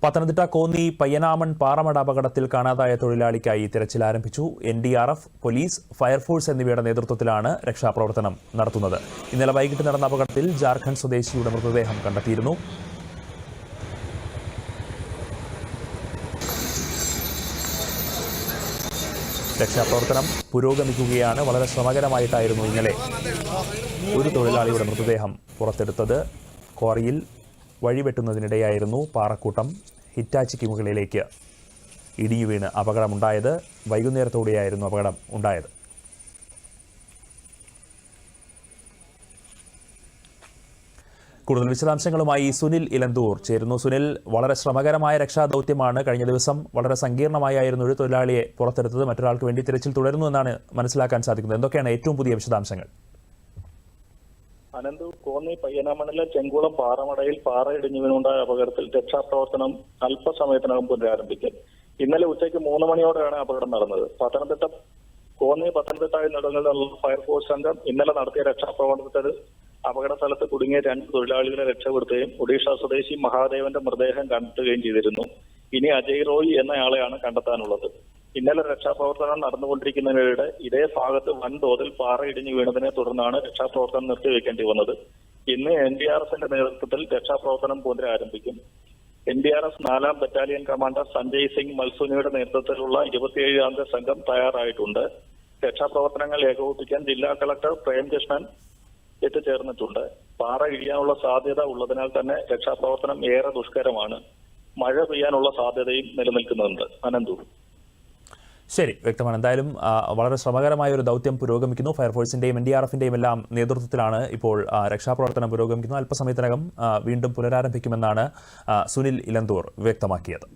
പത്തനംതിട്ട കോന്നി പയ്യനാമൺ പാറമട അപകടത്തിൽ കാണാതായ തൊഴിലാളിക്കായി തിരച്ചിൽ ആരംഭിച്ചു. NDRF, പോലീസ്, ഫയർഫോഴ്സ് എന്നിവയുടെ നേതൃത്വത്തിലാണ് രക്ഷാപ്രവർത്തനം നടത്തുന്നത്. ഇന്നലെ വൈകിട്ട് നടന്ന അപകടത്തിൽ ജാർഖണ്ഡ് സ്വദേശിയുടെ മൃതദേഹം കണ്ടെത്തിയിരുന്നു. രക്ഷാപ്രവർത്തനം പുരോഗമിക്കുകയാണ്. വളരെ ശ്രമകരമായിട്ടായിരുന്നു ഇന്നലെ ഒരു തൊഴിലാളിയുടെ മൃതദേഹം പുറത്തെടുത്തത്. ക്വാറിയിൽ വഴിവെട്ടുന്നതിനിടെയായിരുന്നു പാറക്കൂട്ടം ഹിറ്റാച്ചിക്ക് മുകളിലേക്ക് ഇടിഞ്ഞു വീണ് അപകടമുണ്ടായത്. വൈകുന്നേരത്തോടെയായിരുന്നു അപകടം ഉണ്ടായത്. കൂടുതൽ വിശദാംശങ്ങളുമായി സുനിൽ ഇലന്തൂർ ചേരുന്നു. സുനിൽ, വളരെ ശ്രമകരമായ രക്ഷാദൗത്യമാണ്. കഴിഞ്ഞ ദിവസം വളരെ സങ്കീർണമായിരുന്നു ഒരു തൊഴിലാളിയെ പുറത്തെടുത്തത്. മറ്റൊരാൾക്ക് വേണ്ടി തിരച്ചിൽ തുടരുന്നു എന്നാണ് മനസ്സിലാക്കാൻ സാധിക്കുന്നത്. എന്തൊക്കെയാണ് ഏറ്റവും പുതിയ വിശദാംശങ്ങൾ? അനന്തു, കോന്നി പയ്യനാമണിലെ ചെങ്കുളം പാറമടയിൽ പാറ ഇടിഞ്ഞു വീണുണ്ടായ അപകടത്തിൽ രക്ഷാപ്രവർത്തനം അല്പസമയത്തിനകം പുനരാരംഭിക്കും. ഇന്നലെ ഉച്ചയ്ക്ക് 3 മണിയോടെയാണ് അപകടം നടന്നത്. കോന്നി പത്തനംതിട്ട എന്നിടങ്ങളിലുള്ള ഫയർഫോഴ്സ് സംഘം ഇന്നലെ നടത്തിയ രക്ഷാപ്രവർത്തനത്തിൽ അപകട സ്ഥലത്ത് കുടുങ്ങിയ 2 തൊഴിലാളികളെ രക്ഷപ്പെടുത്തുകയും ഒഡീഷ സ്വദേശി മഹാദേവന്റെ മൃതദേഹം കണ്ടെത്തുകയും ചെയ്തിരുന്നു. ഇനി അജയ് റോയ് എന്നയാളെയാണ് കണ്ടെത്താനുള്ളത്. ഇന്നലെ രക്ഷാപ്രവർത്തനം നടന്നുകൊണ്ടിരിക്കുന്നതിനിടെ ഇതേ ഭാഗത്ത് വൻതോതിൽ പാറ ഇടിഞ്ഞു വീണതിനെ തുടർന്നാണ് രക്ഷാപ്രവർത്തനം നിർത്തിവെക്കേണ്ടി വന്നത്. ഇന്ന് NDRFന്റെ നേതൃത്വത്തിൽ രക്ഷാപ്രവർത്തനം പുനരാരംഭിക്കും. NDRF 4ാം ബറ്റാലിയൻ കമാൻഡർ സഞ്ജയ് സിംഗ് മൽസുനിയുടെ നേതൃത്വത്തിലുള്ള 27 അംഗ സംഘം തയ്യാറായിട്ടുണ്ട്. രക്ഷാപ്രവർത്തനങ്ങൾ ഏകോപിപ്പിക്കാൻ ജില്ലാ കളക്ടർ പ്രേംകൃഷ്ണൻ എത്തിച്ചേർന്നിട്ടുണ്ട്. പാറ ഇടിയാനുള്ള സാധ്യത ഉള്ളതിനാൽ തന്നെ രക്ഷാപ്രവർത്തനം ഏറെ ദുഷ്കരമാണ്. മഴ പെയ്യാനുള്ള സാധ്യതയും നിലനിൽക്കുന്നുണ്ട്. അനന്തു, ശരി, വ്യക്തമാണ്. എന്തായാലും വളരെ ശ്രമകരമായ ഒരു ദൗത്യം പുരോഗമിക്കുന്നു. ഫയർഫോഴ്സിന്റെയും NDRFന്റെയും എല്ലാം നേതൃത്വത്തിലാണ് ഇപ്പോൾ രക്ഷാപ്രവർത്തനം പുരോഗമിക്കുന്നത്. അല്പസമയത്തിനകം വീണ്ടും പുനരാരംഭിക്കുമെന്നാണ് സുനിൽ ഇലന്തൂർ വ്യക്തമാക്കിയത്.